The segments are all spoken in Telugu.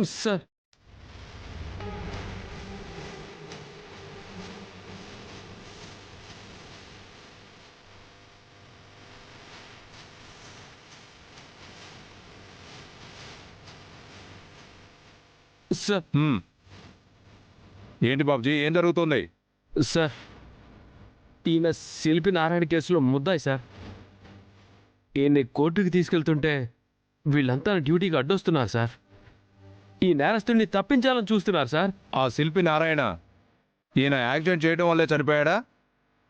సార్ సార్ ఏంటి బాబుజీ, ఏం జరుగుతుంది? సార్ ఈయన శిల్పి నారాయణ కేసులో ముద్దాయి సార్. ఈయన్ని కోర్టుకి తీసుకెళ్తుంటే వీళ్ళంతా డ్యూటీకి అడ్డొస్తున్నారు సార్. ఈ నేరస్తుడిని తప్పించాలని చూస్తున్నారు సార్. ఆ శిల్పి నారాయణ ఈయన యాక్సిడెంట్ చేయడం వల్లే చనిపోయాడా?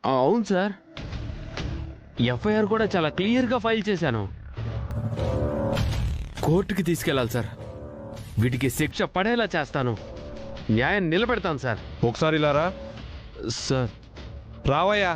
అవును సార్, ఎఫ్ఐఆర్ కూడా చాలా క్లియర్గా ఫైల్ చేశాను. కోర్టుకి తీసుకెళ్ళాలి సార్. వీటికి శిక్ష పడేలా చేస్తాను. న్యాయం నిలబెడతాను సార్. ఒకసారి ఇలా రా. సార్ రావయ్యా.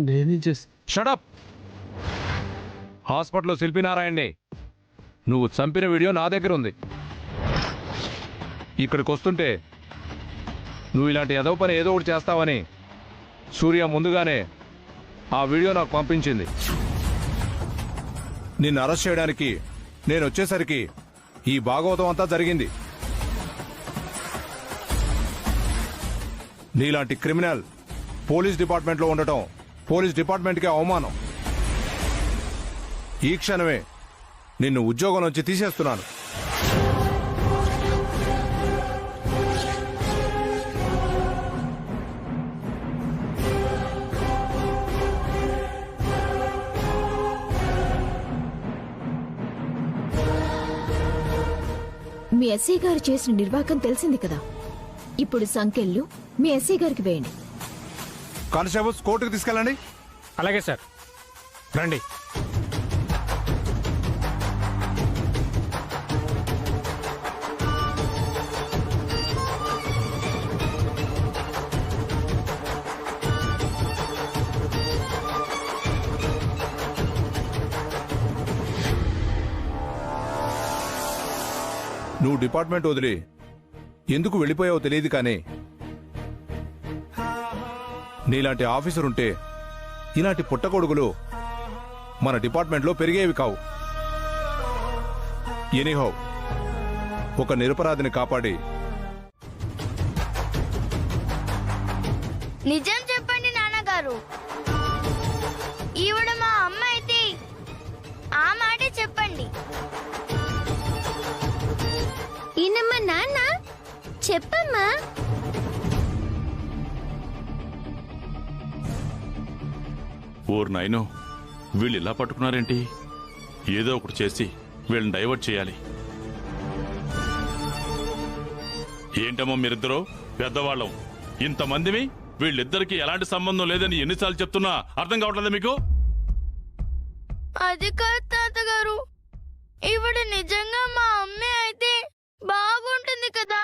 నేనేం చేసి షటప్. హాస్పిటల్లో శిల్పి నారాయణని నువ్వు చంపిన వీడియో నా దగ్గర ఉంది. ఇక్కడికి వస్తుంటే నువ్వు ఇలాంటి ఎదవ పని ఏదో ఒకటి చేస్తావని సూర్య ముందుగానే ఆ వీడియో నాకు పంపించింది. నిన్ను అరెస్ట్ చేయడానికి నేను వచ్చేసరికి ఈ భాగవతం అంతా జరిగింది. నీలాంటి క్రిమినల్ పోలీస్ డిపార్ట్మెంట్లో ఉండటం పోలీస్ డిపార్ట్మెంట్కే అవమానం. ఈ క్షణమే నిన్ను ఉద్యోగం నుంచి తీసేస్తున్నాను. మీ ఎస్ఐ గారు చేసిన నిర్వాకం తెలిసింది కదా. ఇప్పుడు సంకెళ్ళు మీ ఎస్ఐ గారికి వేయండి. కానిస్టేబుల్స్ కోర్టుకు తీసుకెళ్ళండి. అలాగే సార్, రండి. నువ్వు డిపార్ట్మెంట్ వదిలి ఎందుకు వెళ్ళిపోయావో తెలియదు, కానీ నీలాంటి ఆఫీసర్ ఉంటే ఇలాంటి పుట్టగొడుగులు మన డిపార్ట్మెంట్లో పెరిగేవి కావు. ఎనీహౌ, ఒక నిరపరాధిని కాపాడి నిజం చెప్పండి నాన్నగారు. ఈవిడ మా అమ్మ అయితే ఆ మాటే చెప్పండి. ఈయనమ్మా నాన్న, చెప్పమ్మా. ఓర్ నాయనో, వీళ్ళు ఇలా పట్టుకున్నారేంటి? ఏదో ఒకటి చేసి వీళ్ళని డైవర్ట్ చేయాలి. ఏంటమ్మో మీరిద్దరూ పెద్దవాళ్ళం, ఇంతమందివి, వీళ్ళిద్దరికి ఎలాంటి సంబంధం లేదని ఎన్నిసార్లు చెప్తున్నా అర్థం కావట్లేదా మీకు? అది కాదు తాతగారు, ఈవిడ నిజంగా మా అమ్మే అయితే బాగుంటుంది కదా.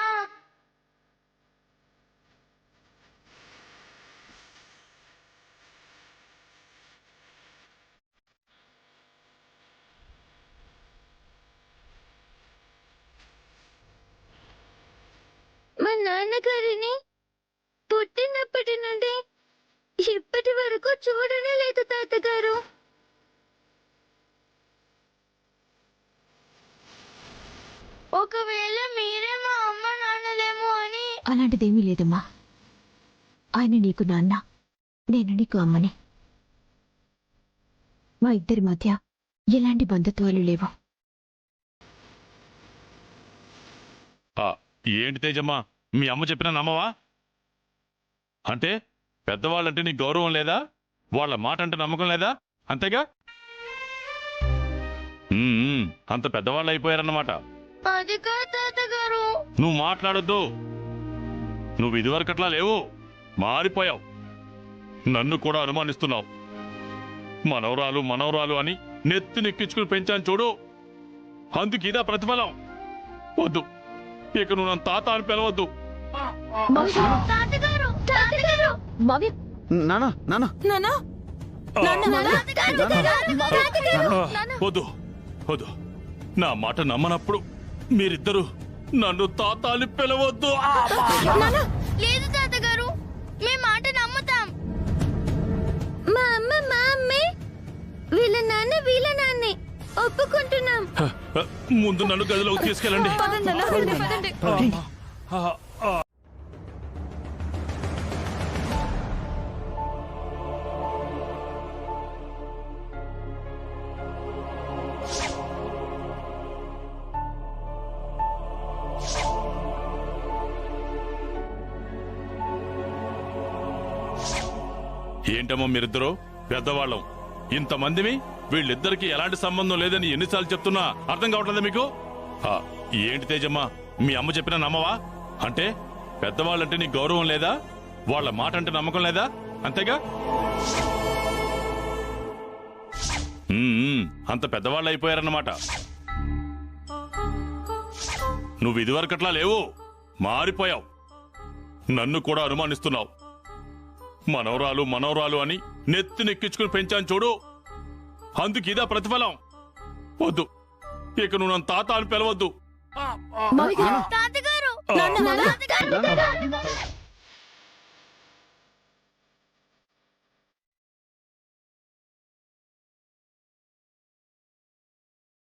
మా నాన్నగారిని పుట్టినప్పటి నుండి ఇప్పటి వరకు చూడనే లేదు తాతగారు. ఒకవేళ మీరే మా అమ్మ నాన్నలేమో అని. అలాంటిదేమీ లేదమ్మా. ఆయన నీకు నాన్న, నేను నీకు అమ్మని. మా ఇద్దరి మధ్య ఎలాంటి బంధుత్వాలు లేవు. ఏంటి తేజమ్మా, మీ అమ్మ చెప్పినా నమ్మవా? అంటే పెద్దవాళ్ళంటే నీకు గౌరవం లేదా? వాళ్ళ మాట అంటే నమ్మకం లేదా? అంతేగా? అంత పెద్దవాళ్ళు అయిపోయారన్నమాట. అది కాదు తాతగారు. నువ్వు మాట్లాడొద్దు. నువ్వు ఇదివరకట్లా లేవు, మారిపోయావు. నన్ను కూడా అనుమానిస్తున్నావు. మనవరాలు మనవరాలు అని నెత్తి నెక్కించుకుని పెంచాను చూడు, అందుకు ఇదా ప్రతిఫలం. వద్దు, ఇక నువ్వు నన్ను తాత అని పిలవద్దు. నానా నానా నానా వద్దు వద్దు, నా మాట నమ్మనప్పుడు మీరిద్దరు నన్ను తాత అని పిలవద్దు. లేదు తాతగారు, మీ మాట నమ్ముతాం. మా అమ్మే వీళ్ళ నాన్నే ఒప్పుకుంటున్నాం. ముందు నన్ను గదిలోకి తీసుకెళ్ళండి. ఏంటమ్మా మీరిద్దరూ పెద్దవాళ్ళం, ఇంతమందిమి వీళ్ళిద్దరికి ఎలాంటి సంబంధం లేదని ఎన్నిసార్లు చెప్తున్నా అర్థం కావట్లేదా మీకు? ఏంటి తేజమ్మా, మీ అమ్మ చెప్పినా నమ్మవా? అంటే పెద్దవాళ్ళంటే నీకు గౌరవం లేదా? వాళ్ళ మాట అంటే నమ్మకం లేదా? అంతేగా? అంత పెద్దవాళ్ళు అయిపోయారన్నమాట. నువ్వు ఇదివరకట్లా లేవు, మారిపోయావు. నన్ను కూడా అనుమానిస్తున్నావు. మనవరాలు అని నెత్తినెక్కించుకుని పెంచాను చూడు, అందుకు ఇదా ప్రతిఫలం. వద్దు, ఇక నువ్వు నన్ను తాత అని పిలవద్దు. తాతగారు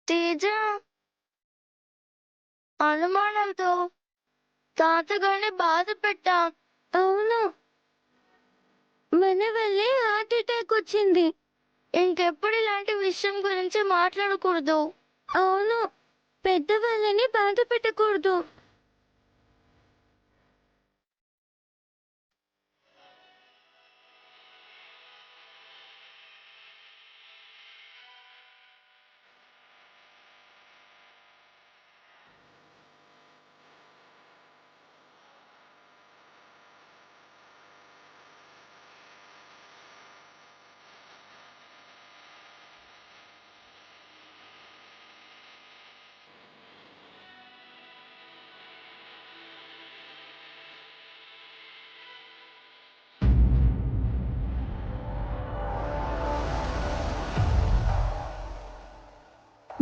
తేజ అనుమానంతో తాతగారిని బాధ పెట్టా. అవును, మన వల్లే హార్ట్ అటాక్ వచ్చింది. ఇంకెప్పుడు ఇలాంటి విషయం గురించి మాట్లాడకూడదు. అవును, పెద్దవాళ్ళని బాధ పెట్టకూడదు.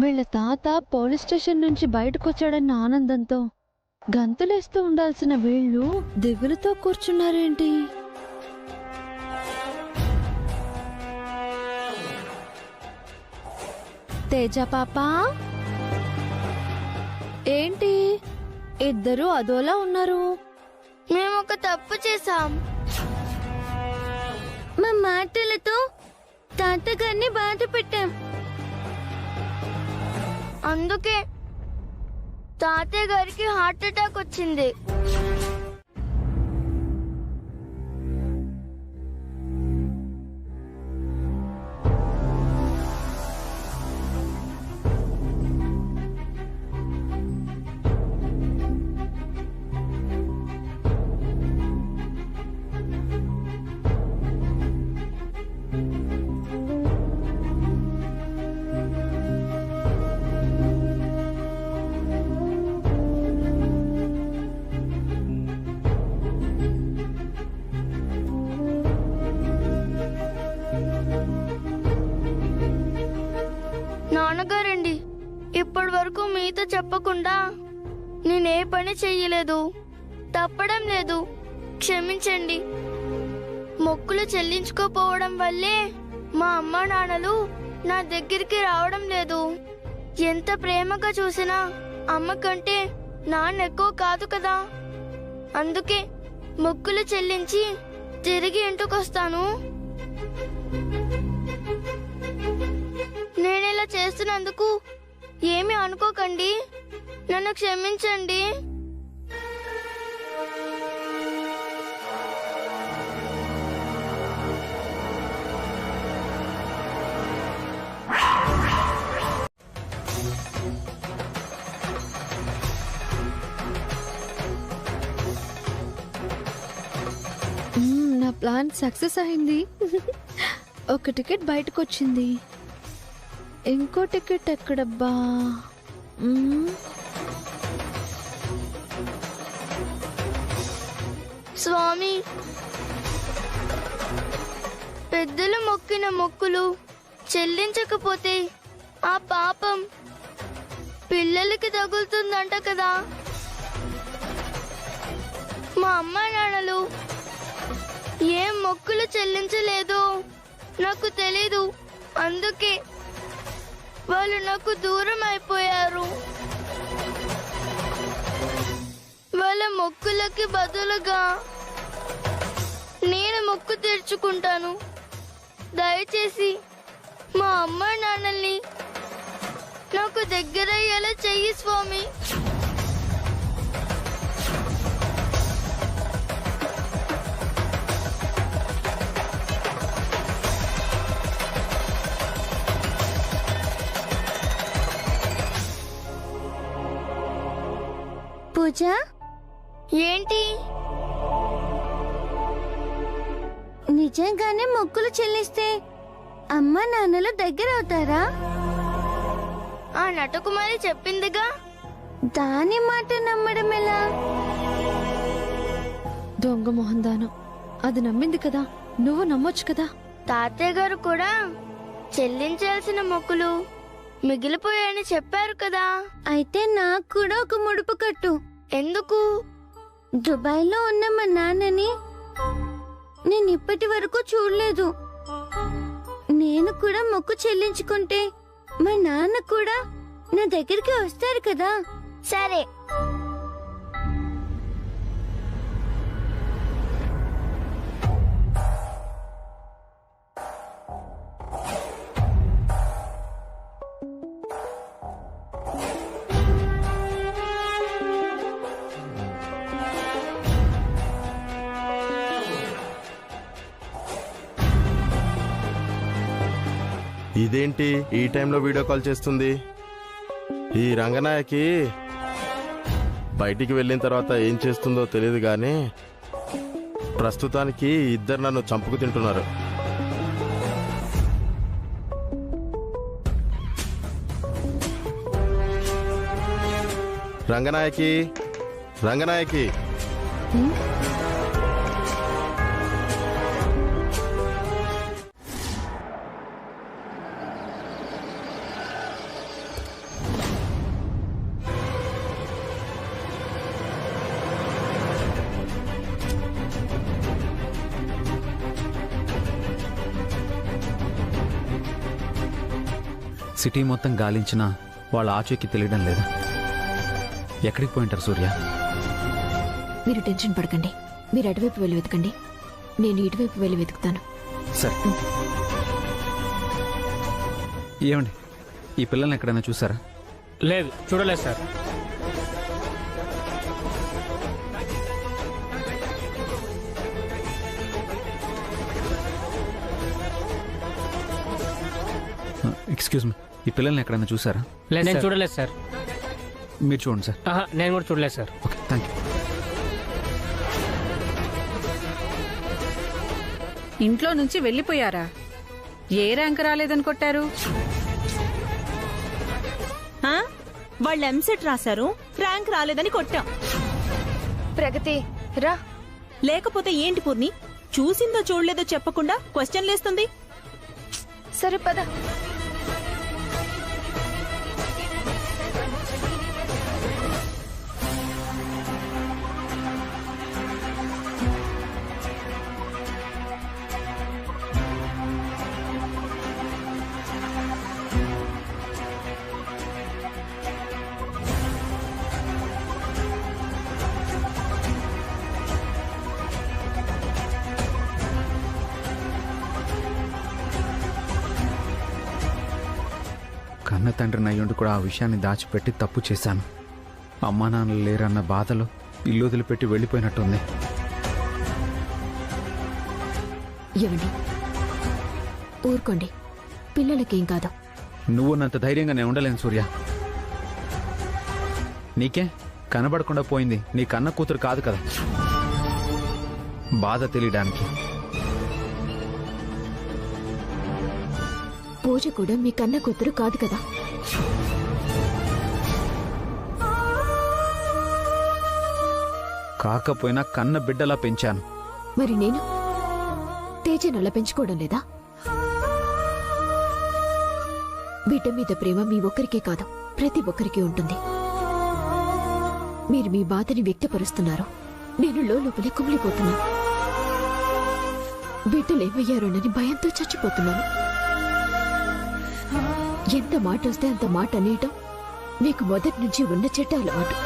వీళ్ళ తాత పోలీస్ స్టేషన్ నుంచి బయటకొచ్చాడన్న ఆనందంతో గంతులేస్తూ ఉండాల్సిన వీళ్ళు దిగులుతో కూర్చున్నారేంటి? తేజ పాప, ఏంటి ఇద్దరు అదోలా ఉన్నారు? మేము ఒక తప్పు చేశాం. మా మాటలతో తాతగారిని బాధ పెట్టాం. అందుకే తాతయ్య గారికి హార్ట్ అటాక్ వచ్చింది. నాన్నగారండి, ఇప్పటి వరకు మీతో చెప్పకుండా నేనే పని చెయ్యలేదు. తప్పడం లేదు, క్షమించండి. మొక్కులు చెల్లించుకోపోవడం వల్లే మా అమ్మ నాన్నలు నా దగ్గరికి రావడం లేదు. ఎంత ప్రేమగా చూసినా అమ్మ కంటే నాన్న ఎక్కువ కాదు కదా. అందుకే మొక్కులు చెల్లించి తిరిగి ఇంటికొస్తాను. నేనిలా చేస్తున్నందుకు ఏమీ అనుకోకండి, నన్ను క్షమించండి. నా ప్లాన్ సక్సెస్ అయింది. ఒక టికెట్ బయటకు వచ్చింది. ఇంకో టికెట్ ఎక్కడబ్బా? స్వామి, పెద్దలు మొక్కిన మొక్కులు చెల్లించకపోతే ఆ పాపం పిల్లలకి తగులుతుందంట కదా. మా అమ్మ నాన్నలు ఏం మొక్కులు చెల్లించలేదో నాకు తెలీదు. అందుకే వాళ్ళు నాకు దూరం అయిపోయారు. వాళ్ళ మొక్కులకి బదులుగా నేను మొక్కు తీర్చుకుంటాను. దయచేసి మా అమ్మ నాన్నల్ని నాకు దగ్గరయ్యేలా చెయ్యి స్వామి. పూజ, ఏంటి? నిజంగానే మొక్కులు చెల్లిస్తే అమ్మ నాన్నలు దగ్గర అవుతారా? ఆ నటకుమారి చెప్పిందిగా. దాని మాట నమ్మడం ఎలా? దొంగ మొహందానం, అది నమ్మింది కదా, నువ్వు నమ్మొచ్చు కదా. తాతయ్య గారు కూడా చెల్లించాల్సిన మొక్కులు మిగిలిపోయాయని చెప్పారు కదా. అయితే నాకు కూడా ఒక ముడుపు కట్టు. ఎందుకు? దుబాయ్లో ఉన్న మా నాన్నని నేను ఇప్పటి వరకు చూడలేదు. నేను కూడా మొక్కు చెల్లించుకుంటే మా నాన్న కూడా నా దగ్గరికి వస్తారు కదా. సరే. ఇదేంటి ఈ టైంలో వీడియో కాల్ చేస్తుంది? ఈ రంగనాయకి బయటికి వెళ్ళిన తర్వాత ఏం చేస్తుందో తెలియదు కానీ ప్రస్తుతానికి ఇద్దరు నన్ను చంపుకు తింటున్నారు. రంగనాయకి, రంగనాయకి, సిటీ మొత్తం గాలించినా వాళ్ళ ఆచూకీ తెలియడం లేదు. ఎక్కడికి పోయింటారు సూర్య? మీరు టెన్షన్ పడకండి. మీరు అటువైపు వెళ్ళి వెతకండి, నేను ఇటువైపు వెళ్ళి వెతుకుతాను. సరే. ఏమండి, ఈ పిల్లల్ని ఎక్కడైనా చూసారా? లేదు, చూడలేదు సార్. ఎక్స్క్యూజ్ మీ, ఈ పిల్లల్ని ఎక్కడైనా చూసారా? లేదు, నేను చూడలేదు సార్. మీరు చూడండి సార్. నేను కూడా చూడలేదు సార్. Okay, thank you. ఇంట్లో నుంచి వెళ్ళిపోయారా? ఏ ర్యాంక్ రాలేదని కొట్టారు? వాళ్ళు ఎంసెట్ రాశారు, ర్యాంక్ రాలేదని కొట్టాం. ప్రగతి రా. లేకపోతే ఏంటి పూర్ణి, చూసిందో చూడలేదో చెప్పకుండా క్వశ్చన్లేస్తుంది. సరే పద. కన్న తండ్రిని అయ్యుండి కూడా ఆ విషయాన్ని దాచిపెట్టి తప్పు చేశాను. అమ్మా నాన్నలు లేరన్న బాధలో ఇల్లు వదిలిపెట్టి వెళ్ళిపోయినట్టుంది. ఏమండి, ఊరుకోండి, పిల్లలకేం కాదు. నువ్వున్నంత ధైర్యంగా నేను ఉండలేను సూర్య. నీకే కనబడకుండా పోయింది నీ కన్న కూతురు కాదు కదా, బాధ తెలియడానికి. పూజ కూడా మీ కన్న కూతురు కాదు కదా. కాకపోయినా కన్న బిడ్డలా పెంచాను. మరి నేను తేజను అలా పెంచుకోవడం లేదా? బిడ్డ మీద ప్రేమ మీ ఒక్కరికే కాదు, ప్రతి ఒక్కరికి ఉంటుంది. మీరు మీ బాధని వ్యక్తపరుస్తున్నారు, నేను లోపలే కుమిలిపోతున్నాను. బిడ్డలేమయ్యారోనని భయంతో చచ్చిపోతున్నాను. ఎంత మాట వస్తే అంత మాట అనేయటం మీకు మొదటి నుంచి ఉన్న చెడ్డ అలవాటు.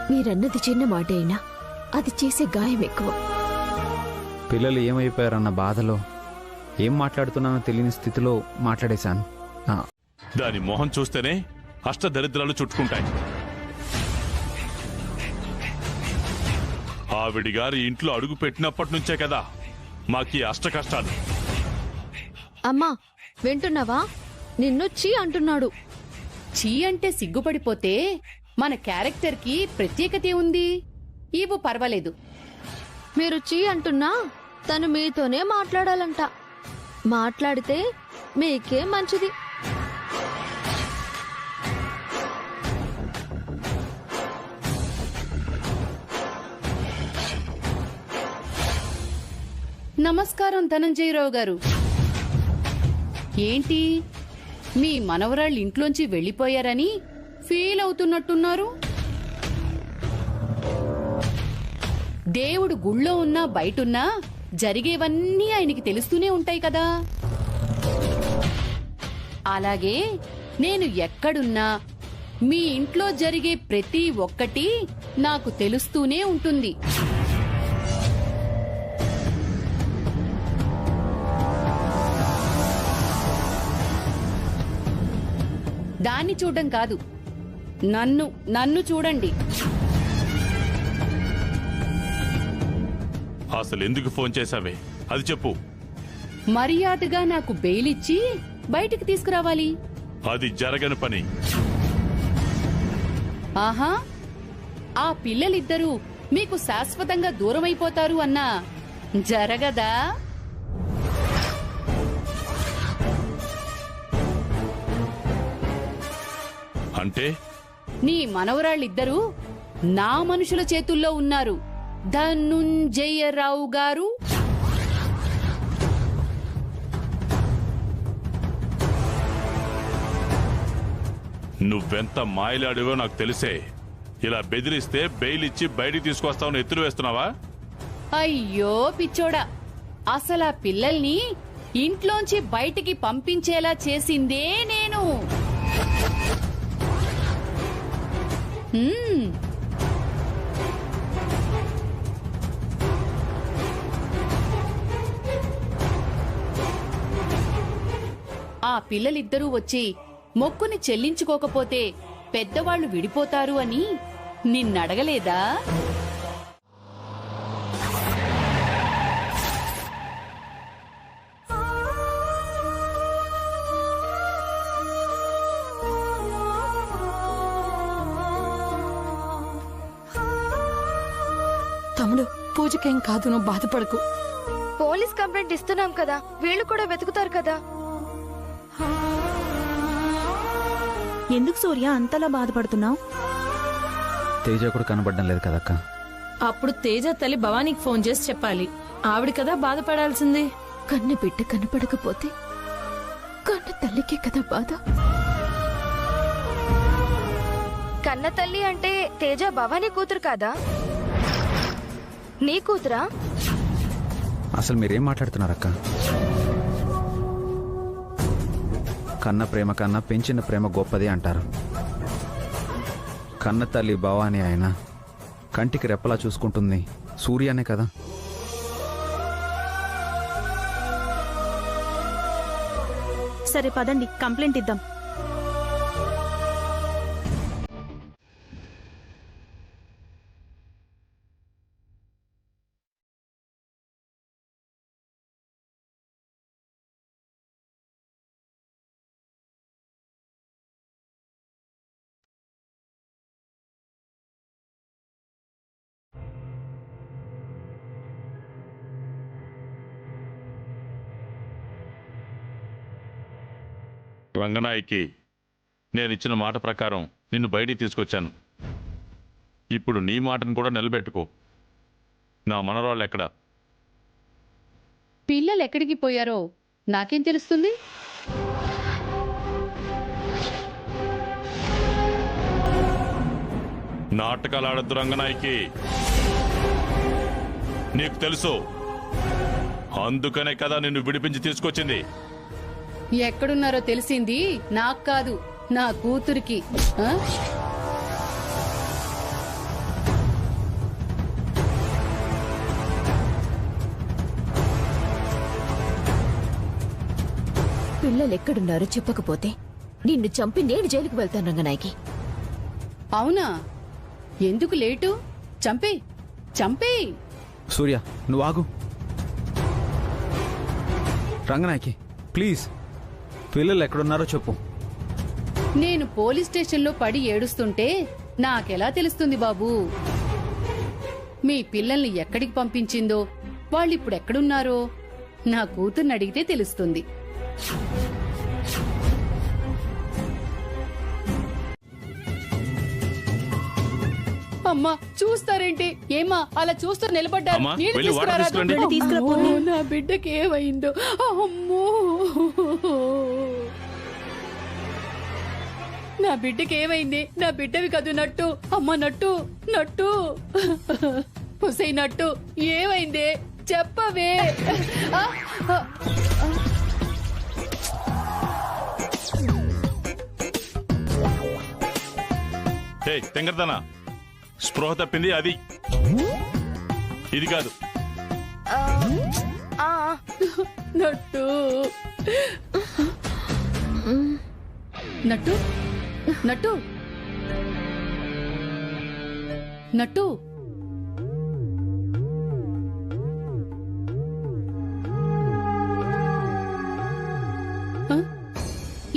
మీరన్నది చిన్న మాట అయినా అది చేసే గాయం ఎక్కువ. పిల్లలు ఏమైపోయారన్న బాధలో ఏం మాట్లాడుతున్నానో తెలియని స్థితిలో మాట్లాడేశాను. దాని మొహం చూస్తేనే అష్టదరిద్రాలు చుట్టుకుంటాయి. ఆవిడిగారి ఇంట్లో అడుగు పెట్టినప్పటి నుంచే కదా మాకీ అష్ట కష్టాలు. అమ్మా వింటున్నావా? నిన్ను చీ అంటున్నాడు. చీ అంటే సిగ్గుపడిపోతే మన క్యారెక్టర్కి ప్రత్యేకత ఉంది. ఇవ్వు పర్వాలేదు. మీరు చీ అంటున్నా తను మీతోనే మాట్లాడాలంట. మాట్లాడితే మీకే మంచిది. నమస్కారం ధనంజయరావు గారు. ఏంటి మీ మనవరాళ్ళు ఇంట్లోంచి వెళ్ళిపోయారని ఫీల్ అవుతున్నట్టున్నారు? దేవుడు గుళ్ళో ఉన్నా బయటున్నా జరిగేవన్నీ ఆయనకి తెలుస్తూనే ఉంటాయి కదా. అలాగే నేను ఎక్కడున్నా మీ ఇంట్లో జరిగే ప్రతి ఒక్కటి నాకు తెలుస్తూనే ఉంటుంది. దాన్ని చూడడం కాదు, నన్ను చూడండి. అసలు ఎందుకు ఫోన్ చేశావే అది చెప్పు. మర్యాదగా నాకు బెయిలిచ్చి బయటికి తీసుకురావాలి. అది జరగని పని. ఆహా, ఆ పిల్లలిద్దరూ మీకు శాశ్వతంగా దూరమైపోతారు అన్నా జరగదా? అంటే నీ మనవరాళ్ళిద్దరూ నా మనుషుల చేతుల్లో ఉన్నారు ధనుంజయరావు గారు. నువ్వెంత మాయలాడివో నాకు తెలిసే. ఇలా బెదిరిస్తే బెయిల్ ఇచ్చి బయటికి తీసుకొస్తావని ఎత్తులు వేస్తున్నావా? అయ్యో పిచ్చోడా, అసలు ఆ పిల్లల్ని ఇంట్లోంచి బయటికి పంపించేలా చేసిందే నేను. ఆ పిల్లలిద్దరూ వచ్చి మొక్కుని చెల్లించుకోకపోతే పెద్దవాళ్లు విడిపోతారు అని నిన్నడగలేదా? తమ్ముడు, పూజకేం కాదు, నువ్వు బాధపడకు. పోలీస్ కంప్లైంట్ ఇస్తున్నాం కదా, వీళ్ళు కూడా వెతుకుతారు కదా. ఎందుకు సూర్య అంతలా బాధపడుతున్నావు? తేజ కూడా కనబడడం లేదు కదక్క. అప్పుడు తేజ తల్లి భవానీకి ఫోన్ చేసి చెప్పాలి. ఆవిడ కదా బాధపడాల్సింది. కన్న బిడ్డ కనపడకపోతే కన్న తల్లికే కదా బాధ. కన్న తల్లి అంటే తేజ భవానీ కూతురు కాదా? నీ కూతురా? అసలు మీరేం మాట్లాడుతున్నారక్క? కన్న ప్రేమ కన్నా పెంచిన ప్రేమ గొప్పది అంటారు. కన్న తల్లి భవాని ఆయన కంటికి రెప్పలా చూసుకుంటుంది సూర్యనే కదా. సరే పదండి, కంప్లైంట్ ఇద్దాం. రంగనాయకి నేనిచ్చిన మాట ప్రకారం నిన్ను బయటికి తీసుకొచ్చాను. ఇప్పుడు నీ మాటను కూడా నిలబెట్టుకో. నా మనరాళ్ళు ఎక్కడ? పిల్లలు ఎక్కడికి పోయారో నాకేం తెలుస్తుంది? నాటకాలు ఆడద్దు రంగనాయకి, నీకు తెలుసు. అందుకనే కదా నిన్ను విడిపించి తీసుకొచ్చింది. ఎక్కడున్నారో తెలిసింది నాకు కాదు, నా కూతురికి. ఆ? పిల్లలు ఎక్కడున్నారో చెప్పకపోతే నిన్ను చంపి నేను జైలుకు వెళ్తాను రంగనాయకి. అవునా? ఎందుకు లేటు? చంపే చంపే. సూర్య, నువ్వు ఆగు. రంగనాయకి ప్లీజ్, పిల్లలు ఎక్కడున్నారో చెప్పు. నేను పోలీస్ స్టేషన్లో పడి ఏడుస్తుంటే నాకెలా తెలుస్తుంది బాబూ? మీ పిల్లల్ని ఎక్కడికి పంపించిందో, వాళ్ళిప్పుడు ఎక్కడున్నారో నా కూతుర్ని అడిగితే తెలుస్తుంది. అమ్మా చూస్తారేంటి? ఏమా అలా చూస్తూ నిలబడ్డారు? అమ్మా, నీళ్ళు వెళ్ళి వాటర్ తీసుకురారాదు? తీసుకురండి. వెళ్ళి తీసుకురా అమ్మో, పూర్ణి. నా బిడ్డకి ఏమైందో? అమ్మో, నా బిడ్డకి ఏమైంది? నా బిడ్డవి కదూ నట్టు. అమ్మ నట్టు, నట్టు, హుసై నట్టు, ఏమైంది చెప్పవే. ఆ, ఆ, హే తెంగర్దనా, స్పృహ తప్పింది అది, ఇది కాదు. నట్టు, నట్టు, నట్టు, నట్టు. ఆ?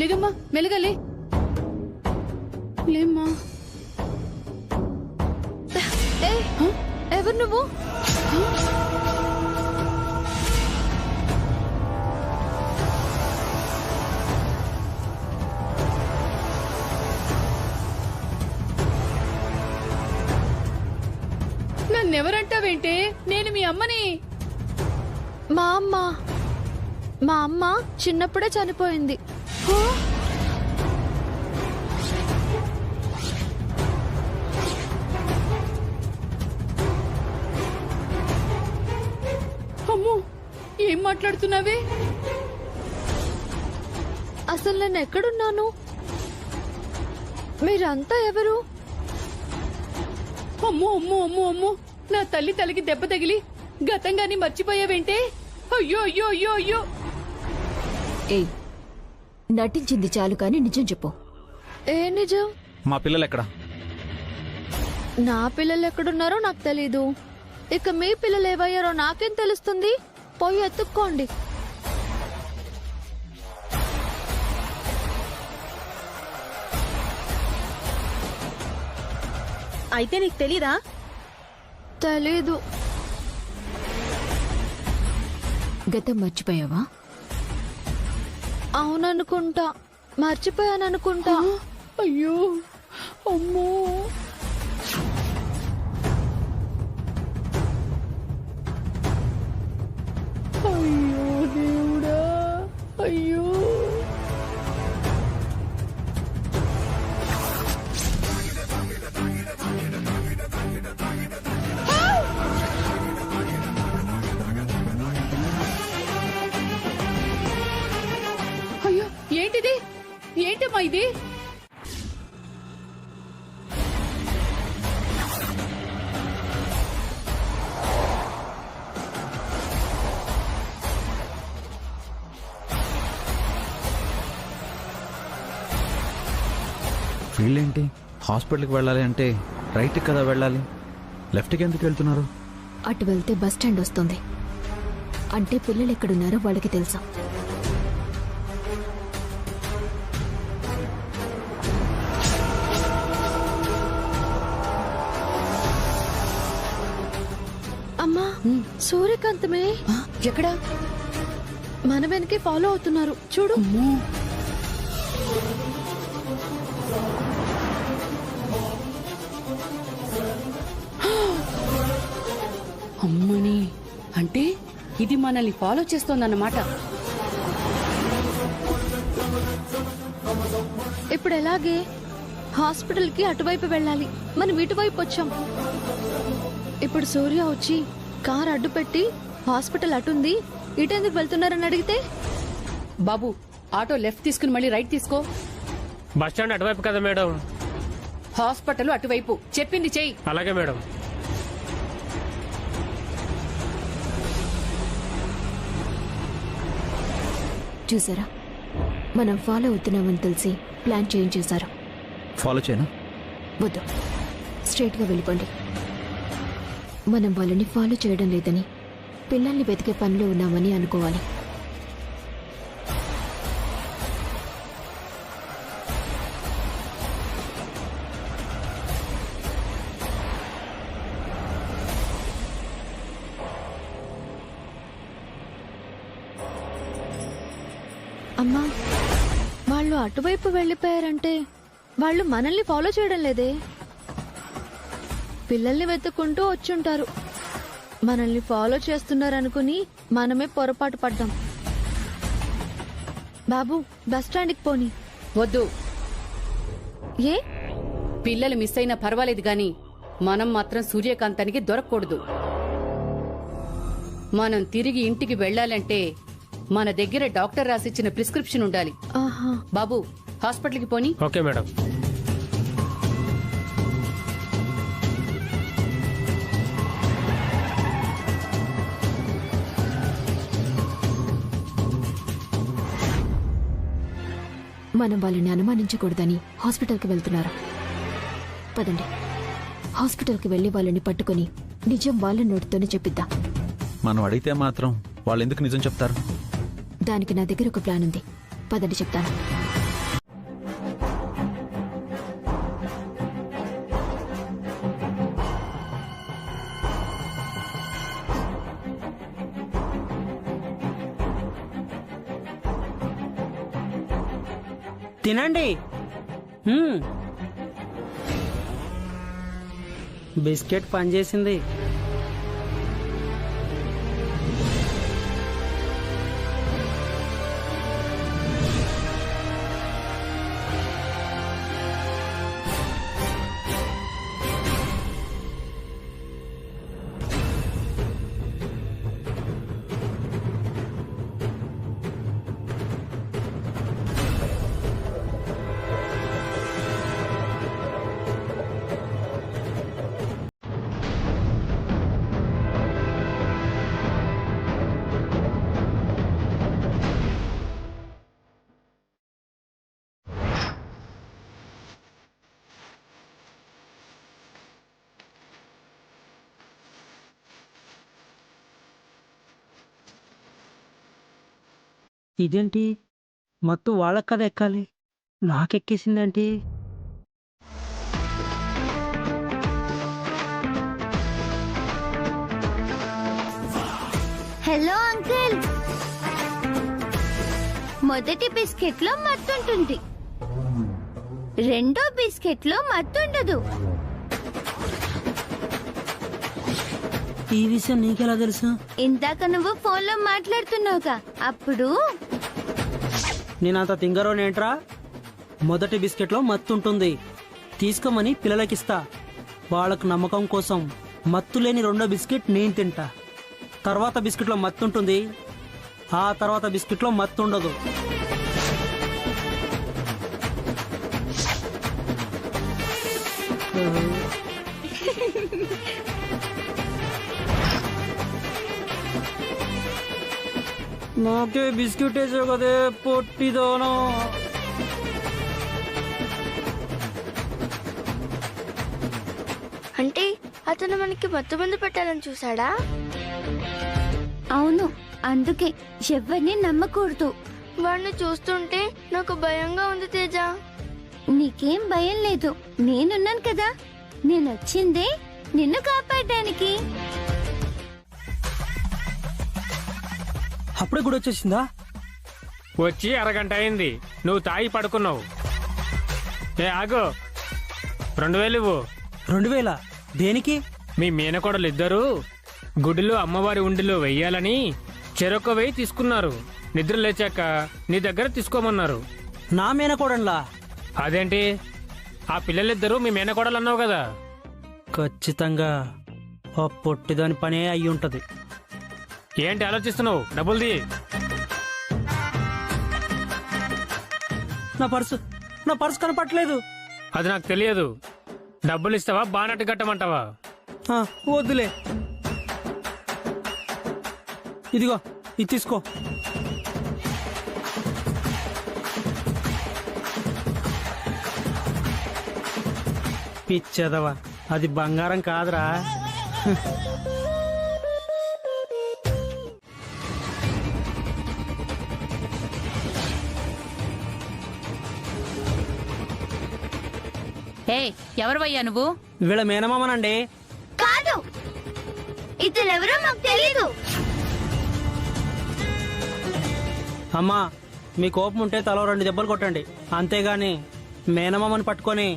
లేదమ్మా, మెల్లగా లే. లేమ్మా. ఎవరు నువ్వు? నన్నెవరంటావేంటే? నేను మీ అమ్మని. మా అమ్మ చిన్నప్పుడే చనిపోయింది. అమ్మో, ఏం మాట్లాడుతున్నావే? అసలు నేను ఎక్కడున్నాను? మీరంతా ఎవరు? అమ్మో అమ్మో అమ్మో అమ్మో, నా తల్లికి దెబ్బ తగిలి గతంగాని మర్చిపోయావేంటే? అయ్యో అయ్యో అయ్యో అయ్యో. ఏయ్, నటించింది చాలు కాని నిజం చెప్పు. ఏ నిజం? మా పిల్లలు ఎక్కడ? నా పిల్లలు ఎక్కడున్నారో నాకు తెలీదు. ఇక మీ పిల్లలు ఏవయ్యారో నాకేం తెలుస్తుంది? పోయి ఎత్తుక్కోండి. అయితే నీకు తెలీదా? తెలీదు. గతం మర్చిపోయావా? అవుననుకుంటా, మర్చిపోయాననుకుంటా. అయ్యో అమ్మో. అయ్యో దేవుడా, అయ్యో. అయ్యో, ఏంటిది? ఏంటమ్మా ఇది? వీళ్ళేంటి హాస్పిటల్కి వెళ్ళాలి అంటే రైట్కి కదా వెళ్ళాలి, లెఫ్ట్కి ఎందుకు వెళ్తున్నారు? అటు వెళ్తే బస్ స్టాండ్ వస్తుంది. అంటే పిల్లలు ఎక్కడున్నారో వాళ్ళకి తెలుసా? అమ్మా, సూర్యకాంతమే. ఎక్కడా? మన వెనకే ఫాలో అవుతున్నారు చూడు. అమ్మని అంటే ఇది మనల్ని ఫాలో చేస్తోందన్నమాట. ఇప్పుడు ఎలాగే? హాస్పిటల్కి అటువైపు వెళ్ళాలి, మనం ఇటువైపు వచ్చాం. ఇప్పుడు సూర్య వచ్చి కార్ అడ్డు పెట్టి హాస్పిటల్ అటుంది, ఇటెందుకు వెళ్తున్నారని అడిగితే? బాబు, ఆటో లెఫ్ట్ తీసుకుని మళ్ళీ రైట్ తీసుకో. బస్ స్టాండ్ అటువైపు కదా మేడం. హాస్పిటల్ అటువైపు, చెప్పింది చెయ్యి. అలాగే మేడం. చూసారా, మనం ఫాలో అవుతున్నామని తెలిసి ప్లాన్ చేంజ్ చేశారు. ఫాలో చేయనా? వద్దు, స్ట్రైట్గా వెళ్ళిపోండి. మనం వాళ్ళని ఫాలో చేయడం లేదని, పిల్లల్ని వెతికే పనిలో ఉన్నామని అనుకోవాలి. అమ్మా, వాళ్ళు అటువైపు వెళ్ళిపోయారంటే వాళ్ళు మనల్ని ఫాలో చేయడం లేదే. పిల్లల్ని వెతుక్కుంటూ వచ్చుంటారు. మనల్ని ఫాలో చేస్తున్నారనుకుని మనమే పొరపాటు పడ్డాం. బాబు, బస్ స్టాండ్కి పోని. వద్దు. ఏ? పిల్లలు మిస్ అయినా పర్వాలేదు గాని మనం మాత్రం సూర్యకాంతానికి దొరకకూడదు. మనం తిరిగి ఇంటికి వెళ్ళాలంటే మన దగ్గర డాక్టర్ రాసిచ్చిన ప్రిస్క్రిప్షన్ ఉండాలి. ఆహా. బాబు, హాస్పిటల్కి పోని. Okay madam. మనం వాళ్ళని అనుమానించకూడదని హాస్పిటల్కి వెళ్తున్నారు. పదండి, హాస్పిటల్కి వెళ్లి వాళ్ళని పట్టుకుని నిజం వాళ్ళ నోటితోనే చెప్పిద్దాం. మనం అడిగితే మాత్రం వాళ్ళు ఎందుకు నిజం చెప్తారు? దానికి నా దగ్గర ఒక ప్లాన్ ఉంది. పదండి, చెప్తాను. తినండి. బిస్కెట్ పనిచేసింది. ఇదేంటి మొత్తం వాళ్ళకి కదా ఎక్కాలి, నాకెక్కేసిందేంటి? Hello uncle. మొదటి బిస్కెట్ లో మత్తుంటుంది, రెండో బిస్కెట్ లో మత్తుండదు. ఈ విషయం నీకెలా తెలుసు? ఇందాక నువ్వు ఫోన్ లో మాట్లాడుతున్నావుగా, అప్పుడు. నేనంత తింగరోనేంట్రా? మొదటి బిస్కెట్ లో మత్తుంటుంది, తీసుకోమని పిల్లలకిస్తా. వాళ్ళకు నమ్మకం కోసం మత్తు లేని రెండో బిస్కెట్ నేను తింటా. తర్వాత బిస్కెట్ లో మత్తుంటుంది, ఆ తర్వాత బిస్కెట్ లో మత్తుండదు. నాకే బిస్కెట్ వేసావు కదే పొట్టిదోనో. అంటే అతను మనకి మత్తు మందు పెట్టాలని చూసాడా? అవును, అందుకే ఎవరిని నమ్మకూడదు. వాడిని చూస్తుంటే నాకు భయంగా ఉంది తేజ. నీకేం భయం లేదు, నేనున్నాను కదా. నేనొచ్చిందే నిన్ను కాపాడడానికి. అప్పుడే కూడా వచ్చేసిందా? వచ్చి అరగంట అయింది, నువ్వు తాగి పడుకున్నావు. ఏ ఆగు, 2000 ఇవ్వు. 2000? దేనికి? మీ మేనకోడలు ఇద్దరు గుడిలో అమ్మవారి ఉండిలో వెయ్యాలని చెరొక 1000 తీసుకున్నారు. నిద్ర లేచాక నీ దగ్గర తీసుకోమన్నారు. నా మేనకోడన్లా? అదేంటి, ఆ పిల్లలిద్దరూ మీ మేనకోడలు అన్నావు కదా. ఖచ్చితంగా ఆ పొట్టిదాని పనే అయి ఉంటది. ఏంటి ఆలోచిస్తున్నావు? డబ్బులుది. నా పర్సు కనపట్లేదు. అది నాకు తెలియదు. డబ్బులు ఇస్తావా, బానట్టు కట్టమంటావా? వద్దులే, ఇదిగో ఇది తీసుకో. పిచ్చేదవా, అది బంగారం కాదురా. ఎవరివయ్యా నువ్వు? వీళ్ళ మేనమామనండి. కాదు, ఇతనెవరో మాకు తెలీదు. అమ్మా, మీ కోపం ఉంటే తలో 2 దెబ్బలు కొట్టండి, అంతేగాని మేనమామని పట్టుకొని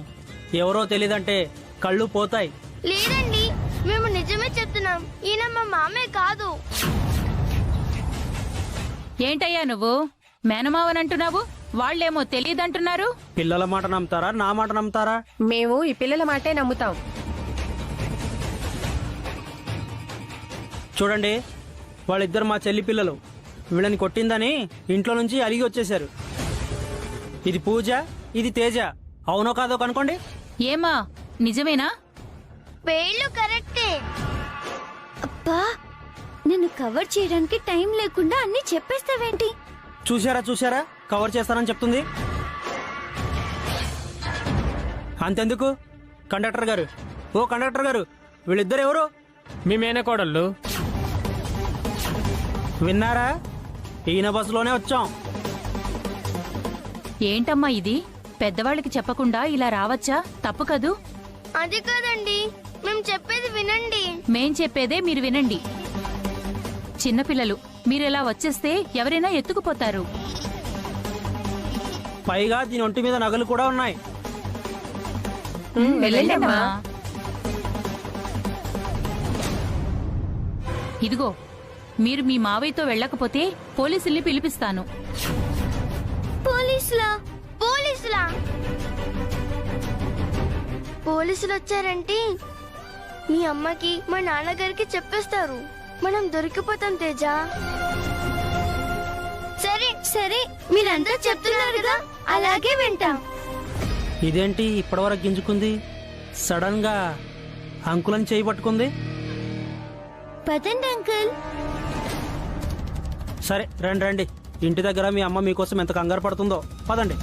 ఎవరో తెలీదంటే కళ్ళు పోతాయి. లేదండి, మేము నిజమే చెప్తున్నాం. ఈయన మా మామే కాదు. ఏంటయ్యా నువ్వు మేనమావనంటున్నావు? వాళ్ళేమో తెలియదంటున్నారు. పిల్లల మాట నమ్ముతారా, నా మాట నమ్ముతారా? మేము ఈ పిల్లల మాటే నమ్ముతాం. చూడండి, వాళ్ళిద్దరు మా చెల్లి పిల్లలు. వీళ్ళని కొట్టిందని ఇంట్లో నుంచి అలిగి వచ్చేశారు. ఇది పూజ, ఇది తేజ. అవునో కాదో కనుకోండి. ఏమా, నిజమేనా? పేర్లు కరెక్టే. అబ్బా, నిన్ను కవర్ చేయడానికి టైం లేకుండా అన్ని చెప్పేస్తావేంటి? చూసారా, కవర్ చేస్తానని చెప్తుంది. అంతెందుకు, కండక్టర్ గారు, ఓ కండక్టర్ గారు, వీళ్ళిద్దరు ఎవరు? మీ మేనకోడళ్ళు. విన్నారా? ఈయన బస్సులోనే వచ్చాం. ఏంటమ్మా ఇది? పెద్దవాళ్ళకి చెప్పకుండా ఇలా రావచ్చా? తప్పు కదూ. అది కాదండి, మేము చెప్పేది వినండి. మేం చెప్పేదే మీరు వినండి. చిన్నపిల్లలు, మీరిలా వచ్చేస్తే ఎవరైనా ఎత్తుకుపోతారు. పైగా దీని ఒంటి మీద నగలు కూడా ఉన్నాయి. వెళ్ళండమ్మా. ఇదిగో, మీరు మీ మావయ్యతో వెళ్ళకపోతే పోలీసుల్ని పిలిపిస్తాను. పోలీసులు వచ్చారంటే మీ అమ్మకి మా నాన్నగారికి చెప్పేస్తారు. మనం దొరికిపోతాం తేజ. సరే, మీరంతా చెప్తున్నారుగా, అలాగే వింటాం. ఇదేంటి ఇప్పటివరకు గింజుకుంది? సడన్ గా అంకులని చేయి పట్టుకుంది. పదండి అంకుల్. సరే రండి, ఇంటి దగ్గర మీ అమ్మ మీకోసం ఎంత కంగారు పడుతుందో. పదండి.